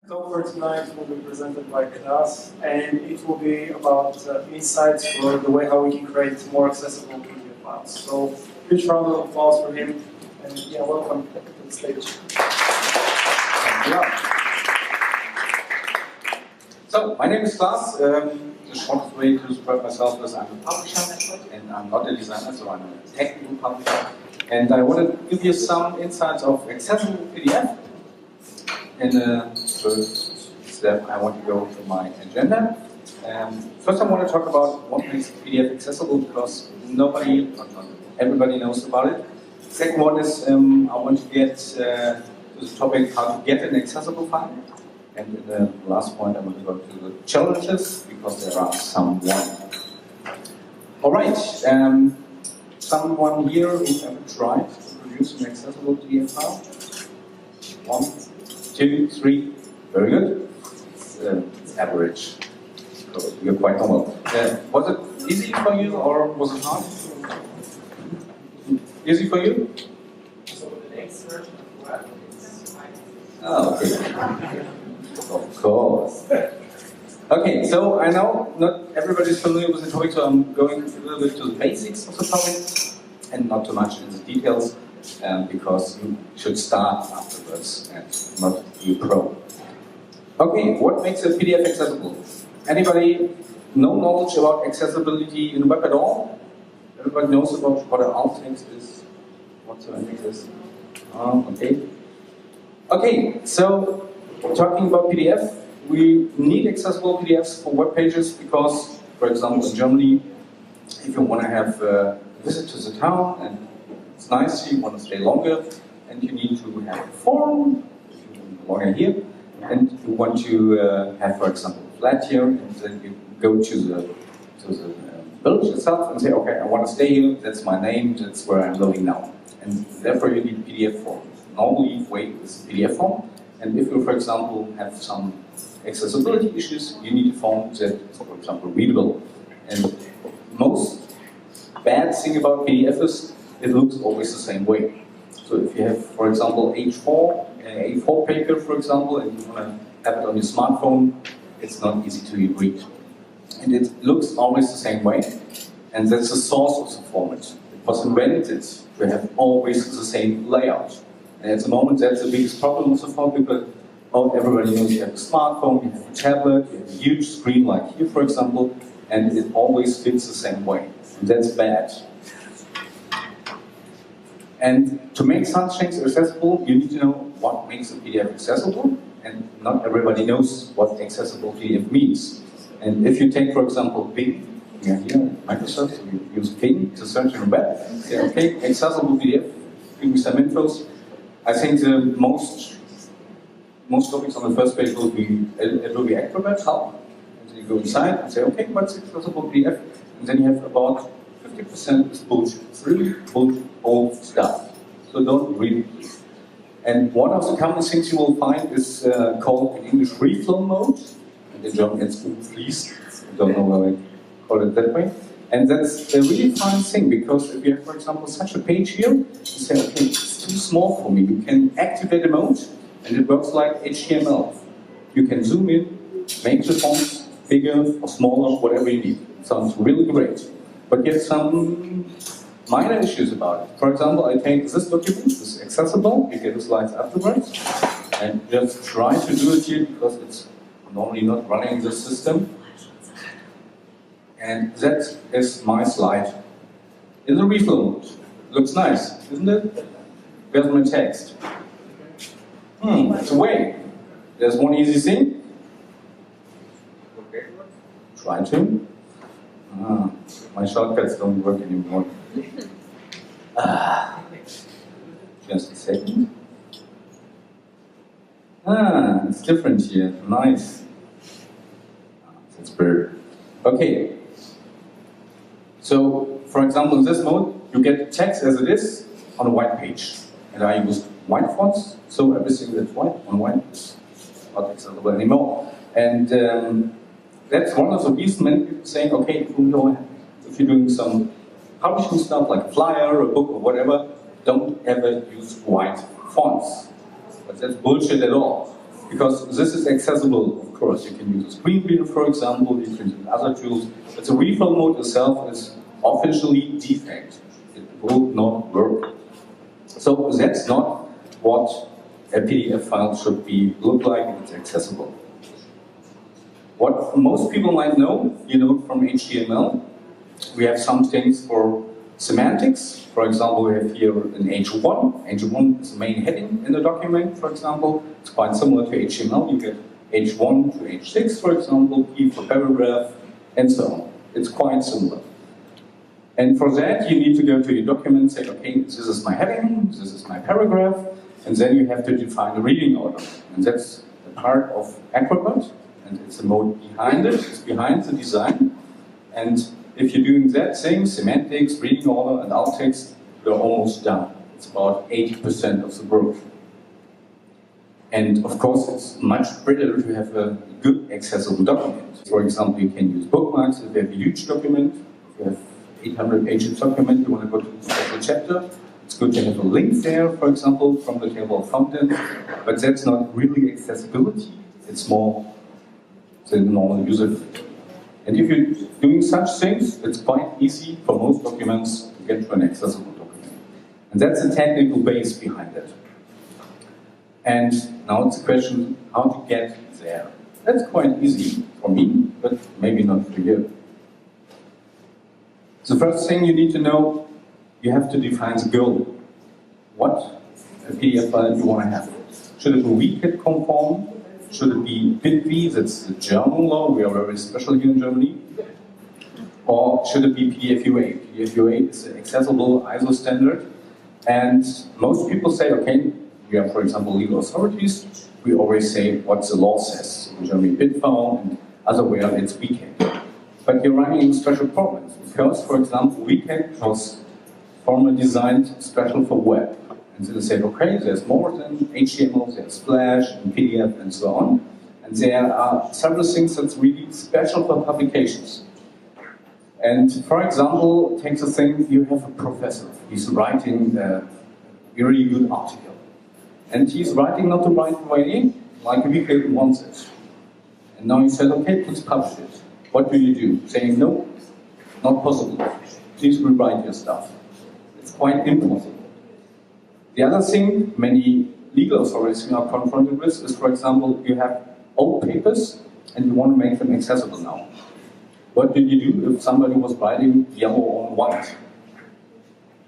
Talk for tonight will be presented by Klaas, and it will be about insights for the way how we can create more accessible PDF files. So, huge round of applause for him, and yeah, welcome to the stage. Yeah. So, my name is Klaas. The shortest way to describe myself is I'm a publisher, and I'm not a designer, so I'm a technical publisher. And I want to give you some insights of accessible PDF. In the first step, I want to go to my agenda. First, I want to talk about what makes PDF accessible, because nobody, not everybody knows about it. Second one is I want to get to the topic how to get an accessible file. And in the last point, I want to go to the challenges, because there are some. All right. Someone here who ever tried to produce an accessible PDF file? 1, 2, 3. Very good. It's average. So you're quite normal. Was it easy for you or was it hard? Easy for you? So the next version of Word is Oh, okay. Of course. Okay, so I know not everybody's familiar with the topic, so I'm going a little bit to the basics of the topic and not too much in the details, because you should start afterwards and not be pro. Okay, what makes a PDF accessible? Anybody no knowledge about accessibility in the web at all? Everybody knows about what an alt text is, what an text is. Okay. Okay, so talking about PDF, we need accessible PDFs for web pages because, for example, in Germany, if you want to have a visit to the town and it's nice, you want to stay longer, and you need to have a form, if you belong here, and you want to have, for example, a flat here, and then you go to the village itself and say, okay, I want to stay here, that's my name, that's where I'm living now. And therefore you need PDF form. Normally, wait is PDF form, and if you, for example, have some accessibility issues, you need a form that, for example, readable. And most bad thing about PDF is it looks always the same way. So if you have, for example, A4 paper, for example, and you want to have it on your smartphone, it's not easy to read. And it looks always the same way. And that's the source of the format. It was invented to have always the same layout. And at the moment, that's the biggest problem of the format, because everybody knows you have a smartphone, you have a tablet, you have a huge screen like here, for example, and it always fits the same way. And that's bad. And to make such things accessible, you need to know what makes a PDF accessible, and not everybody knows what accessible PDF means. And if you take, for example, Bing, we are here at Microsoft, so you use Bing to search on the web, say, okay, accessible PDF, give me some infos. I think the most topics on the first page will be Acrobat help. And then you go inside and say, okay, what's accessible PDF? And then you have about 50% is bullshit. It's really bullshit, old stuff. So don't read it. And one of the common things you will find is called in English reflow mode. And in German it's please. I don't know why I call it that way. And that's a really fine thing, because if you have, for example, such a page here, you say, okay, it's too small for me. You can activate a mode, and it works like HTML. You can zoom in, make the fonts bigger or smaller, whatever you need. It sounds really great. But you have some minor issues about it. For example, I take this document, this is accessible, you get the slides afterwards, and just try to do it here because it's normally not running the system. And that is my slide in the reflow mode. Looks nice, isn't it? Where's my text? It's away. There's one easy thing. Okay. Try to. My shortcuts don't work anymore. Just a second. It's different here. Nice. That's better. Okay. So, for example, in this mode, you get text as it is on a white page. And I use white fonts, so everything that's white on white is not accessible anymore. And that's one of the reasons many people saying, okay, if you're doing some publishing stuff like a flyer, a book, or whatever, don't ever use white fonts. But that's bullshit at all. Because this is accessible, of course. You can use a screen reader, for example, you can use other tools, but the refill mode itself is officially defect. It will not work. So that's not what a PDF file should look like if it's accessible. What most people might know, from HTML, we have some things for semantics. For example, we have here an H1. H1 is the main heading in the document, for example. It's quite similar to HTML. You get H1 to H6, for example, P for paragraph, and so on. It's quite similar. And for that, you need to go to your document, say, okay, this is my heading, this is my paragraph, and then you have to define the reading order. And that's the part of Acrobat, and it's the mode behind it, it's behind the design. And if you're doing that thing, semantics, reading order, and alt text, you're almost done. It's about 80% of the work. And of course, it's much better to have a good accessible document. For example, you can use bookmarks if you have a huge document. If you have 800 pages document, you want to go to a special chapter. It's good to have a link there, for example, from the table of contents. But that's not really accessibility. It's more the normal user. And if you're doing such things, it's quite easy for most documents to get to an accessible document. And that's the technical base behind it. And now it's a question how to get there. That's quite easy for me, but maybe not for you. The first thing you need to know, you have to define the goal. What a PDF file you want to have. Should it be WCAG conform? Should it be BitV, that's the German law, we are very special here in Germany. Or should it be PDF-UA? PDF-UA is an accessible ISO standard. And most people say, okay, we are, for example, legal authorities. We always say what the law says. In Germany, BitV, and otherwhere it's WCAG. But you're running into special problems. Because, for example, WCAG was formerly designed special for web. And so they said, okay, there's more than HTML, there's Flash and PDF and so on. And there are several things that's really special for publications. And for example, take the thing, you have a professor. He's writing a really good article. And he's writing not the right way, like WCAG wants it. And now you said, okay, please publish it. What do you do? Saying, no, not possible. Please rewrite your stuff. It's quite impossible. The other thing many legal authorities are confronted with is, for example, you have old papers and you want to make them accessible now. What did you do if somebody was writing yellow on white?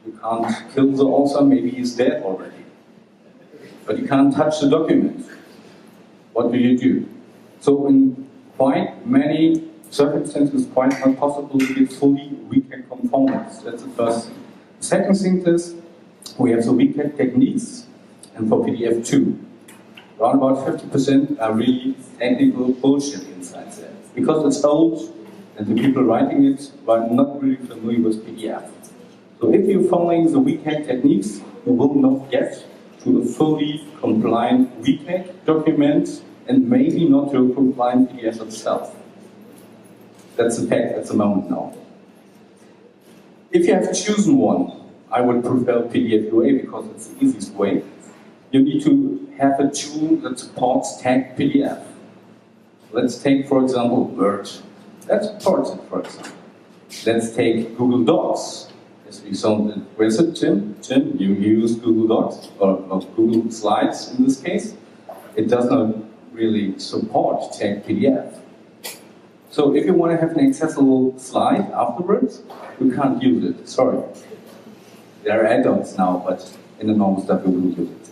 You can't kill the author, maybe he's dead already. But you can't touch the document. What do you do? So in quite many circumstances, it's quite not possible to get fully WCAG conformance. That's the first thing. The second thing is, we have the WCAG techniques, and for PDF too. Around about 50% are really technical bullshit inside there. Because it's old, and the people writing it are not really familiar with PDF. So if you're following the WCAG techniques, you will not get to a fully compliant WCAG document, and maybe not to a compliant PDF itself. That's the fact at the moment now. If you have chosen one, I would prefer PDF-UA because it's the easiest way. You need to have a tool that supports tag PDF. Let's take, for example, Word. That supports it, for example. Let's take Google Docs. As we saw, where's it, Tim? Tim, you use Google Docs, or Google Slides in this case. It does not really support tag PDF. So if you want to have an accessible slide afterwards, you can't use it, sorry. There are add-ons now, but in the normal stuff you wouldn't use it.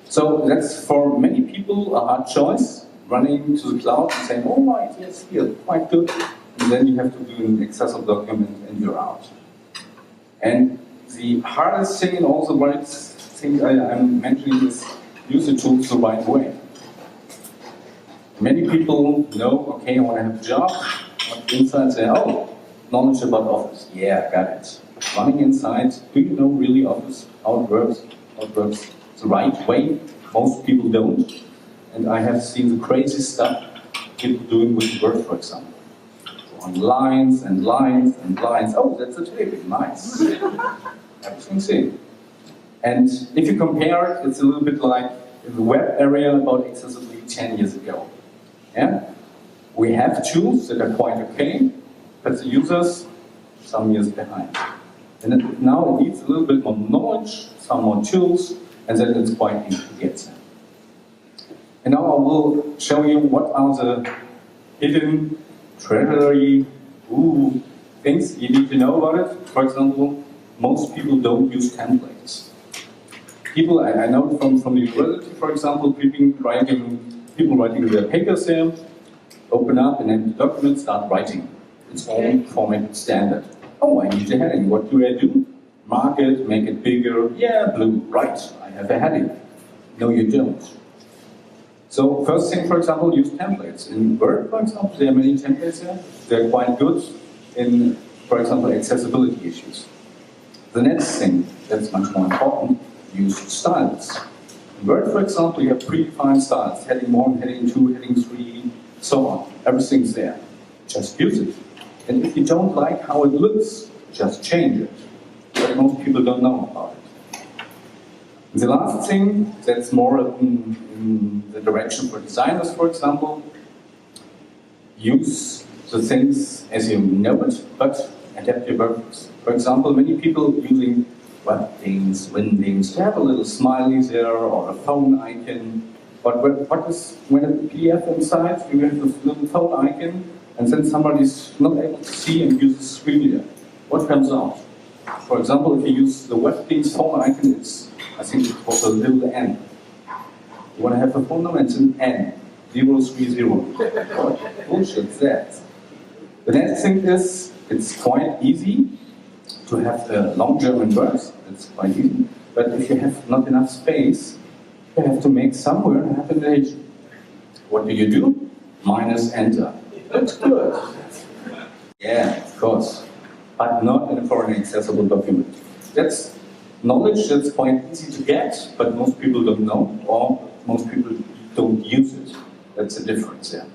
So that's for many people a hard choice, running to the cloud and saying, oh right, yes, here, quite good. And then you have to do an accessible document and you're out. And the hardest thing in all the right things I'm mentioning is use the tools the right way. Many people know, okay, I want to have a job, but inside say, oh, knowledge about Office. Yeah, got it. Running inside, do you know really Office, how it works the right way? Most people don't. And I have seen the crazy stuff people doing with Word, for example. So on lines and lines and lines. Oh, that's a table, nice. Everything's in. And if you compare it, it's a little bit like in the web area about accessibility 10 years ago. Yeah? We have tools that are quite okay, but the users, some years behind. And now it needs a little bit more knowledge, some more tools, and then it's quite easy to get there. And now I will show you what are the hidden treasury things you need to know about it. For example, most people don't use templates. People, I know from the university, for example, people writing their papers there, open up an empty document, start writing. It's all formatted standard. Oh, I need a heading. What do I do? Mark it, make it bigger. Yeah, blue. Right, I have a heading. No, you don't. So first thing, for example, use templates. In Word, for example, there are many templates there. They're quite good in, for example, accessibility issues. The next thing that's much more important, use styles. In Word, for example, you have predefined styles. Heading 1, heading 2, heading 3, so on. Everything's there. Just use it. And if you don't like how it looks, just change it. But most people don't know about it. And the last thing, that's more in the direction for designers, for example, use the things as you know it, but adapt your purpose. For example, many people using webdings, windings, to have a little smiley there or a phone icon. But what is when a PDF inside, you have this little phone icon, and then somebody's not able to see and uses the screen reader. What comes out? For example, if you use the webdings phone icon, I think it's called a little n. You want to have a phone number, it's an n, 030. What bullshit's that? The next thing is, it's quite easy to have long German words. It's quite easy. But if you have not enough space, you have to make somewhere a happenation. What do? Minus enter. That's good. Yeah, of course. But not for an accessible document. That's knowledge that's quite easy to get, but most people don't know, or most people don't use it. That's the difference there.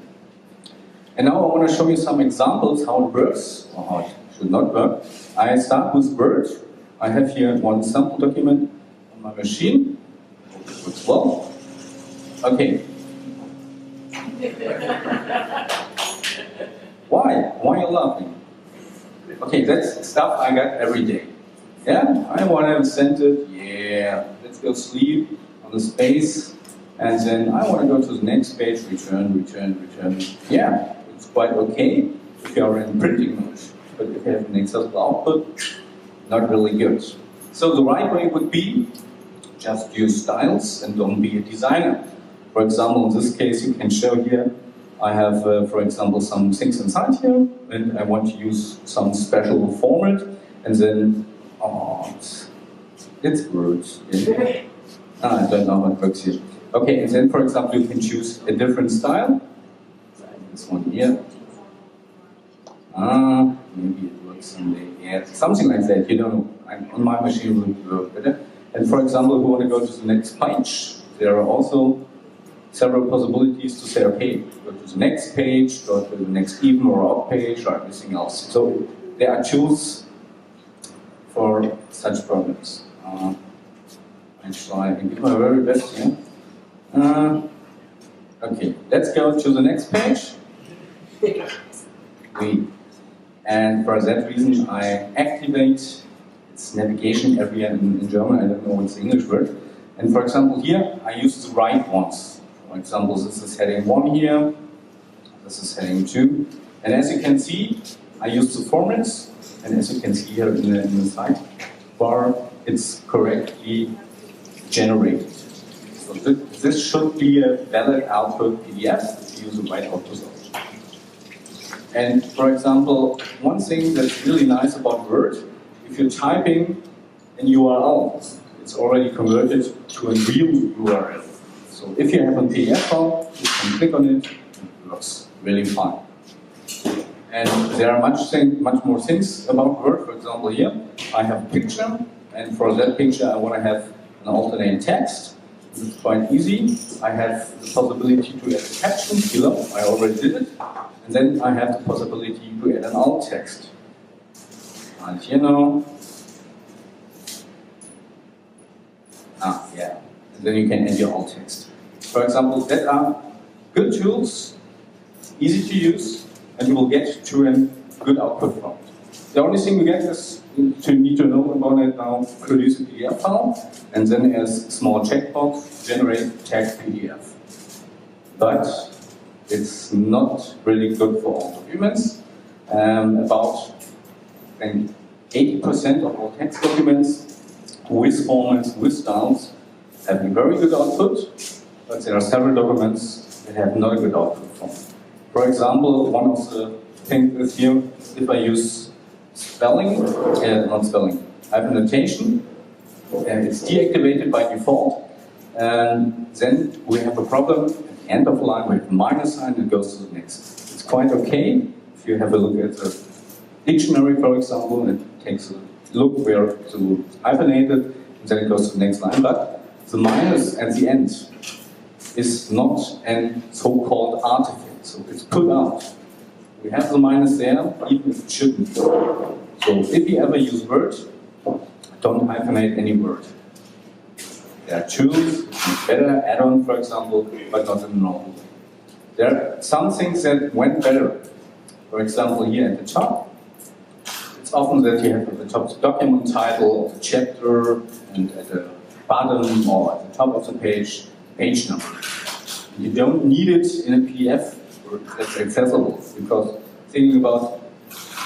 And now I want to show you some examples how it works, or how it should not work. I start with Word. I have here one sample document on my machine. Hope it works well. Okay. Why? Why are you laughing? Okay, that's stuff I got every day. Yeah, I want to send it. Yeah, let's go sleep on the space. And then I want to go to the next page, return. Yeah, it's quite okay if you are in printing mode. But if you have an accessible output, not really good. So the right way would be just use styles and don't be a designer. For example, in this case, you can show here, I have, for example, some things inside here, and I want to use some special format, and then, it's words. Yeah. I don't know how it works here. Okay, and then, for example, you can choose a different style. This one here. Maybe it works someday. Yeah, something like that. You know, on my machine it will work better. And for example, if you want to go to the next page, there are also several possibilities to say, okay, go to the next page, go to the next even or odd page, or everything else. So there are tools for such problems. I try and give my very best here. Okay, let's go to the next page. And for that reason, I activate its navigation area in German. I don't know what's the English word. And for example, here I use the right ones. For example, this is heading 1 here. This is heading 2. And as you can see, I use the formats. And as you can see here in the sidebar, it's correctly generated. So this should be a valid output PDF if you use the right output option. And for example, one thing that's really nice about Word, if you're typing an URL, it's already converted to a real URL. So if you have a PDF file, you can click on it, it works really fine. And there are much more things about Word. For example, here I have a picture, and for that picture I want to have an alternate text. This is quite easy. I have the possibility to add a caption below. I already did it. And then I have the possibility to add an alt text. And yeah, then you can add your alt text. For example, that are good tools, easy to use, and you will get to a good output from it. The only thing you get is to need to know about it now, produce a PDF file, and then as a small checkbox, generate tag PDF. But it's not really good for all documents. About 80% of all text documents with formats, with styles, have a very good output, but there are several documents that have not a good output form. For example, one of the things is here, if I use spelling, not spelling, hyphenation, it's deactivated by default, and then we have a problem. At the end of the line, we have a minus sign that goes to the next. It's quite okay if you have a look at the dictionary, for example, and it takes a look where to hyphenate it, and then it goes to the next line. But the minus at the end is not a so-called artifact, so it's put out. We have the minus there, even if it shouldn't. So if you ever use Word, don't hyphenate any word. There are tools, better add-on, for example, but not in normal. There are some things that went better. For example, here at the top, it's often that you have at the top the document title of the chapter, and at the bottom or at the top of the page number. You don't need it in a PDF that's accessible, because thinking about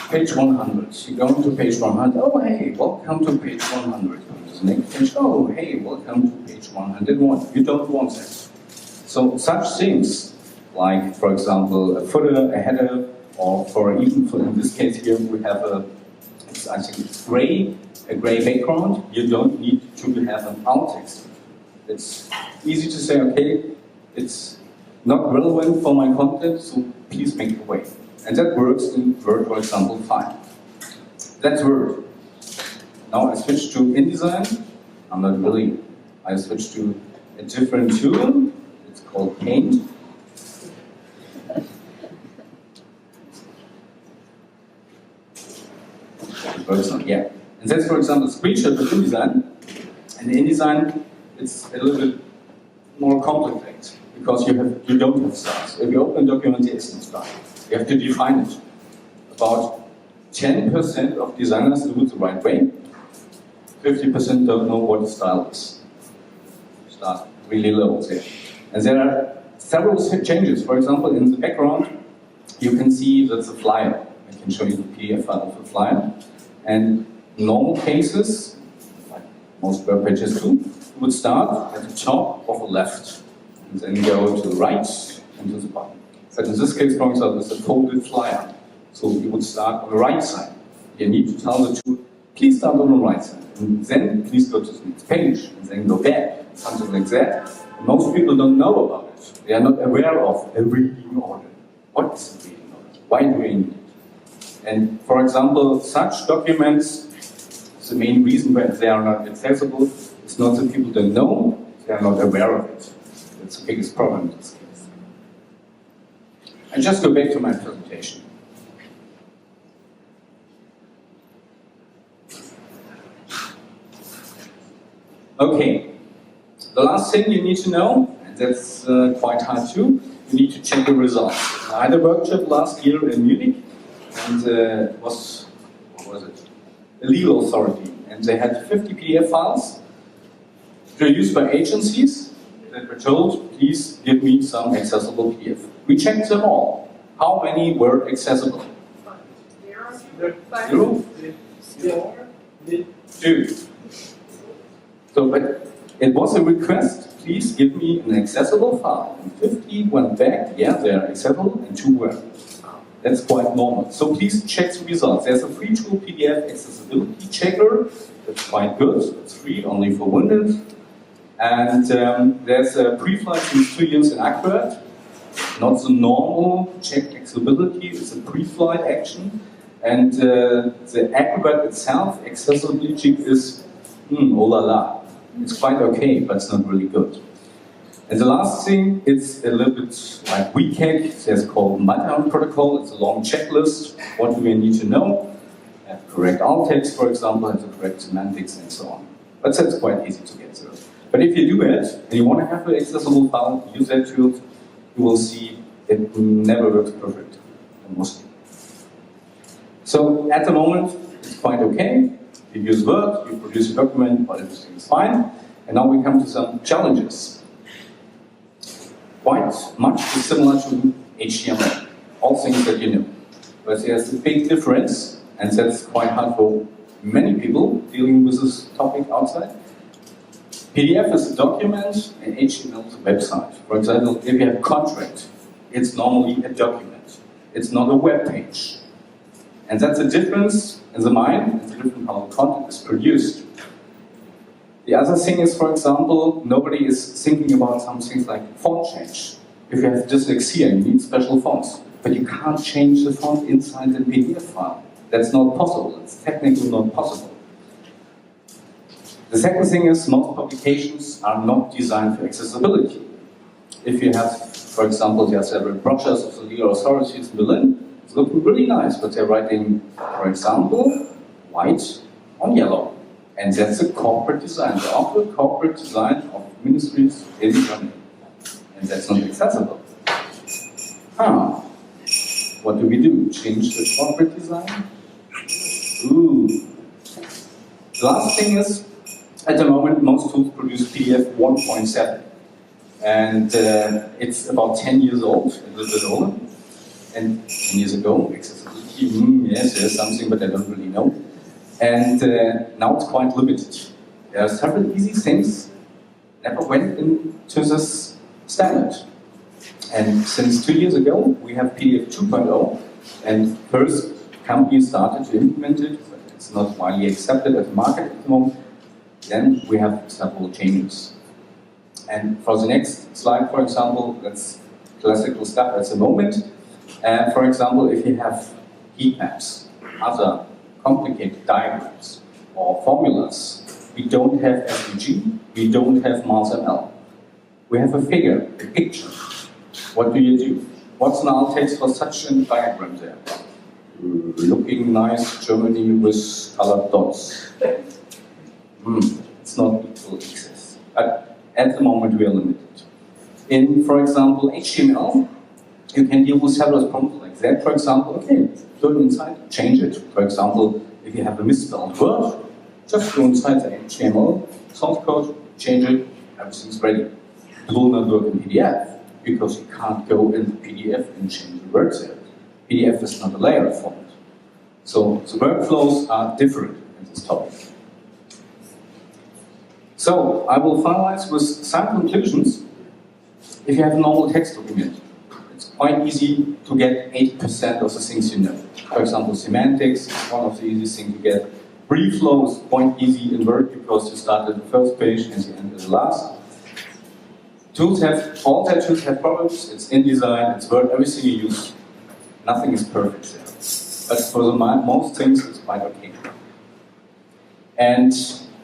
page 100, you go to page 100, oh hey, welcome to page 100. To the next page, oh hey, welcome to page 101. You don't want that. So such things, like for example a footer, a header, or in this case here we have I think it's a gray background. You don't need to have an alt text. It's easy to say, okay, it's not relevant for my content, so please make it away. And that works in Word, for example, fine. That's Word. Now I switch to InDesign. I'm not really. I switch to a different tool. It's called Paint. Yeah. And that's, for example, a screenshot of InDesign. And in InDesign, it's a little bit more complicated because you don't have styles. If you open a document, there is no style. You have to define it. About 10% of designers do it the right way. 50% don't know what the style is. Start really low there. And there are several changes. For example, in the background, you can see that's a flyer. I can show you the PDF file of the flyer. And in normal cases, like most web pages do, you would start at the top of the left, and then go to the right and to the bottom. But in this case, for example, it's a folded flyer. So you would start on the right side. You need to tell the tool, please start on the right side. And then please go to the next page, and then go back, something like that. Most people don't know about it. They are not aware of a reading order. What is a reading order? Why do we need it? And for example, such documents, the main reason why they are not accessible is not that people don't know, they are not aware of it. That's the biggest problem in this case. And just go back to my presentation. Okay, the last thing you need to know, and that's quite hard too, you need to check the results. I had a workshop last year in Munich, and what was it? A legal authority, and they had 50 PDF files produced by agencies that were told, please give me some accessible PDF. We checked them all. How many were accessible? 0? 2. So, but it was a request, please give me an accessible file. And 50 went back, yeah, they are accessible, and 2 were. That's quite normal. So please check the results. There's a free tool, PDF Accessibility Checker. That's quite good. It's free, only for Windows. And there's a pre-flight since 2 years in Acrobat. Not the normal check accessibility, it's a pre-flight action. And the Acrobat itself, accessibility is, oh la la. It's quite okay, but it's not really good. And the last thing, it's a little bit like WCAG. There's called Meetup protocol. It's a long checklist. What do we need to know? Have correct alt text, for example, have the correct semantics, and so on. But that's quite easy to get through. But if you do it, and you want to have an accessible file, use that tool, you will see it never works perfect, mostly. So at the moment, it's quite okay. You use Word, you produce a document, but everything is fine. And now we come to some challenges. Quite much is similar to HTML, all things that you know. But there's a big difference, and that's quite hard for many people dealing with this topic outside. PDF is a document, and HTML is a website. For example, if you have a contract, it's normally a document. It's not a web page. And that's a difference in the mind, it's a difference how the content is produced. The other thing is, for example, nobody is thinking about some things like font change. If you have dyslexia, you need special fonts. But you can't change the font inside the PDF file. That's not possible. It's technically not possible. The second thing is, most publications are not designed for accessibility. If you have, for example, there are several brochures of the legal authorities in Berlin, it's looking really nice, but they're writing, for example, white on yellow. And that's a corporate design. They offer a corporate design of ministries in Germany. And that's not accessible. What do we do? Change the corporate design? Ooh. The last thing is, at the moment, most tools produce PDF 1.7. And it's about 10 years old, a little bit older. And 10 years ago, accessibility, yes, there's something, but I don't really know. And now it's quite limited. There are several easy things never went into this standard. And since 2 years ago, we have PDF 2.0, and first companies started to implement it, but it's not widely accepted at the market at the moment. Then we have several changes. And for the next slide, for example, that's classical stuff at the moment. For example, if you have heat maps, other complicated diagrams or formulas, we don't have SVG, we don't have MarsML. We have a figure, a picture. What do you do? What's an alt text for such a diagram there? Looking nice, Germany with colored dots. It's not equal access. But at the moment we are limited. In, for example, HTML, you can deal with several problems like that. For example, okay, go inside, change it. For example, if you have a misspelled word, just go inside the HTML source code, change it, everything's ready. It will not work in PDF, because you can't go in the PDF and change the words there. PDF is not a layer format. So the workflows are different in this topic. So I will finalize with some conclusions. If you have a normal text document, it's quite easy to get 80% of the things you know. For example, semantics is one of the easiest things to get. Brief flow is quite easy in Word because you start at the first page and you end at the last. All that tools have problems. It's InDesign, it's Word, everything you use. Nothing is perfect there. But for the most things, it's quite okay. And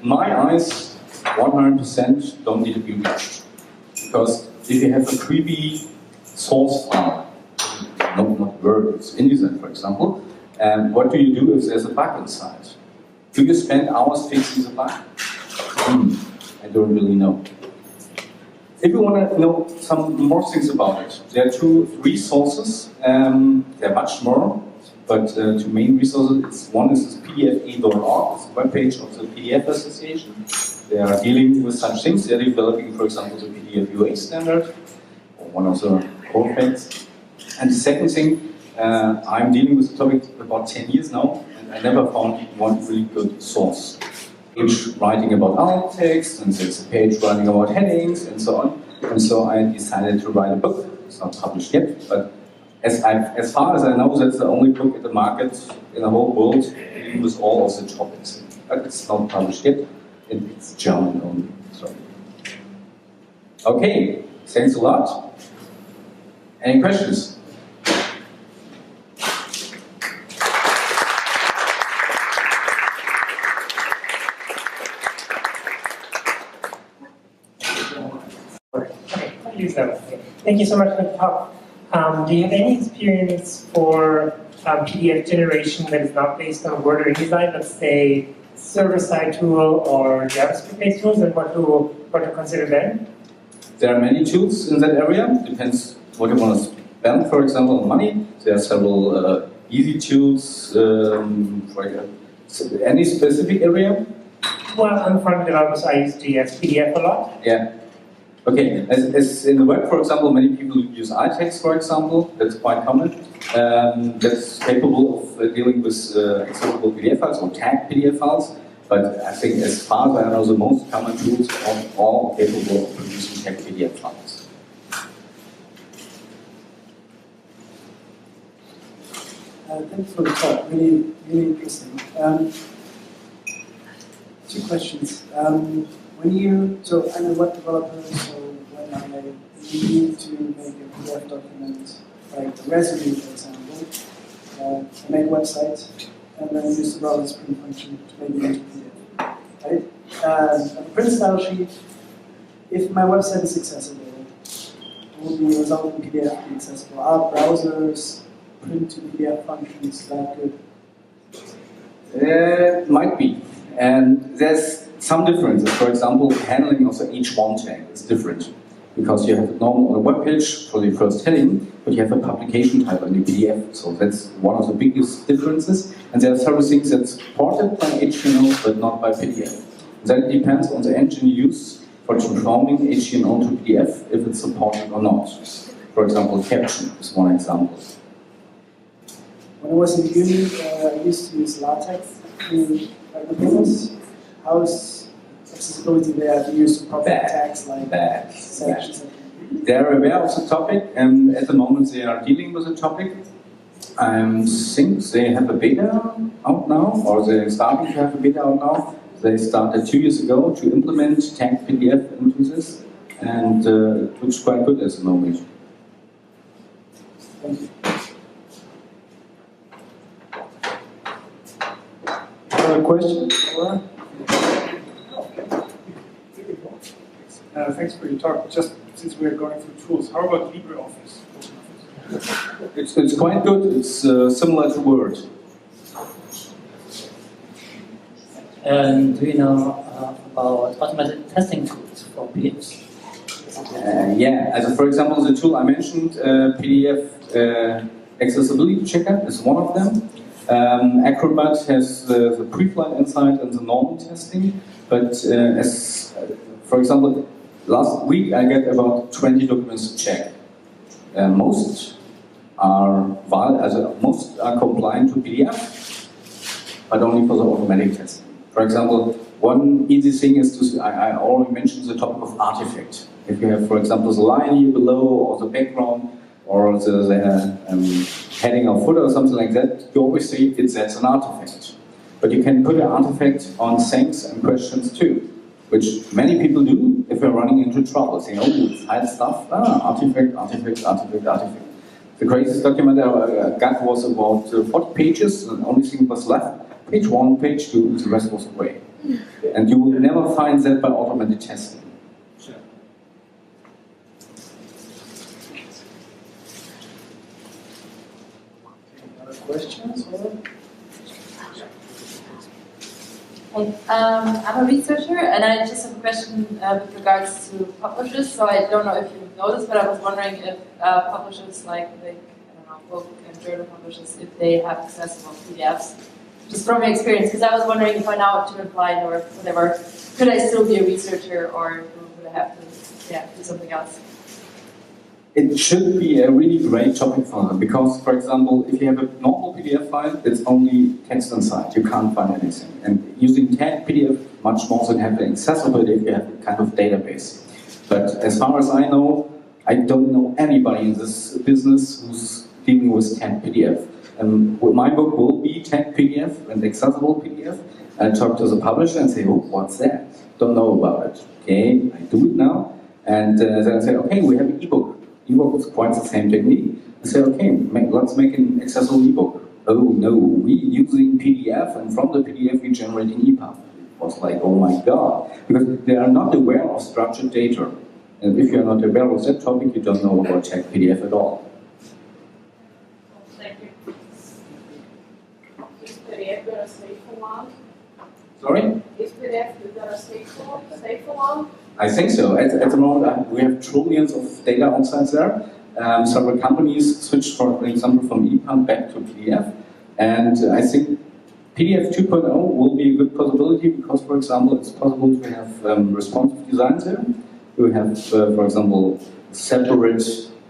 my eyes, 100% don't need to be reached. Because if you have a creepy source file, not Word, it's InDesign, for example, what do you do if there's a bug inside? Do you spend hours fixing the bug? I don't really know. If you want to know some more things about it, there are two resources. There are much more, but two main resources. One is pdfa.org, it's a webpage of the PDF Association. They are dealing with such things. They are developing, for example, the PDF UA standard, or one of the core facts. And the second thing, I'm dealing with the topic about 10 years now, and I never found one really good source. Page writing about alt text, and there's a page writing about headings, and so on. And so I decided to write a book. It's not published yet, but as far as I know, that's the only book in the market in the whole world dealing with all of the topics. But it's not published yet. It's German only. So. Okay, thanks a lot. Any questions? Thank you so much for the talk. Do you have any experience for PDF generation that is not based on Word or InDesign, but say server-side tool or JavaScript-based tools, and what to consider then? There are many tools in that area. Depends what you want to spend, for example, on money. There are several easy tools for any specific area. Well, I'm front developer, so I use PDF a lot. Yeah. Okay. As in the web, for example, many people use iText, for example. That's quite common. That's capable of dealing with accessible PDF files or tagged PDF files. But I think, as far as I know, the most common tools are all capable of producing tagged PDF files. Thanks for the talk. Really, really interesting. Two questions. So I'm a web developer, so when I need to make a PDF document, like a resume, for example, I make a website and then use the browser print function to make it into PDF. Right? A print style sheet, if my website is accessible, will the resulting PDF be accessible? Are browsers print to PDF functions that good? Might be. And there's some differences. For example, handling of the H1 tag is different. Because you have a normal on a web page for the first heading, but you have a publication type on the PDF. So that's one of the biggest differences. And there are several things that's supported by HTML, but not by PDF. That depends on the engine you use for transforming HTML to PDF, if it's supported or not. For example, caption is one example. When I was in uni, I used to use LaTeX to write the business. How's accessibility there? Do you use proper tags like sections? They are aware of the topic, and at the moment they are dealing with the topic. I think they have a beta out now, or they're starting to have a beta out now. They started 2 years ago to implement tagged PDF into this, and it looks quite good at the moment. Thank you. Another question? Thanks for your talk. Just since we are going through tools, how about LibreOffice? It's quite good. It's similar to Word. Do you know about automated testing tools for PDFs? Yeah, as for example, the tool I mentioned, PDF accessibility checker is one of them. Acrobat has the pre-flight insight and the normal testing, but for example, last week I got about 20 documents to check. Most are compliant to PDF, but only for the automatic testing. For example, one easy thing is to, I already mentioned the topic of artifact. If you have, for example, the line here below, or the background, or the heading or footer or something like that, you always say that's an artifact. But you can put an artifact on things and questions too, which many people do if they're running into trouble, saying, oh, it's hide stuff, artifact, artifact, artifact, artifact. The craziest document I got was about 40 pages, and the only thing was left, page 1, page 2, and the rest was away. And you will never find that by automated testing. Questions? Hey, I'm a researcher, and I just have a question with regards to publishers. So I don't know if you've noticed, but I was wondering if publishers like I don't know, book and journal publishers, if they have accessible PDFs. Just from my experience, because I was wondering if I now have to apply or whatever, could I still be a researcher, or would I have to do something else? It should be a really great topic for them, because, for example, if you have a normal PDF file, it's only text inside, you can't find anything. And using tagged PDF, much more than having accessibility if you have a kind of database. But as far as I know, I don't know anybody in this business who's dealing with tagged PDF. And my book will be tagged PDF and accessible PDF. I talk to the publisher and say, oh, what's that? Don't know about it. Okay, I do it now. And then I say, okay, we have an ebook. Ebook is quite the same technique. I say, okay, let's make an accessible ebook. Oh no, we're using PDF, and from the PDF we're generating EPUB. It was like, oh my god, because they are not aware of structured data. And if you're not aware of that topic, you don't know about tagged PDF at all. Thank you. Is PDF going to stay for a while? Sorry? Is PDF gonna stay for long? I think so. At the moment, we have trillions of data outside there. Several companies switched, for example, from EPUB back to PDF. And I think PDF 2.0 will be a good possibility because, for example, it's possible to have responsive designs there. You have, for example, separate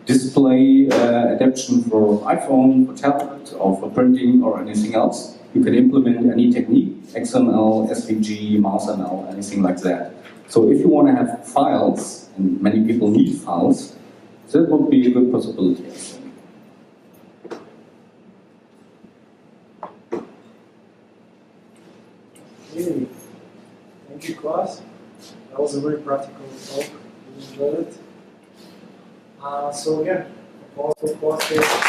display adaptation for iPhone, for tablet, or for printing, or anything else. You can implement any technique, XML, SVG, MarsML, anything like that. So if you want to have files, and many people need files, that would be a good possibility, I think. Okay. Thank you, Klaas. That was a very practical talk. We enjoyed it. So again, applause for Klaas.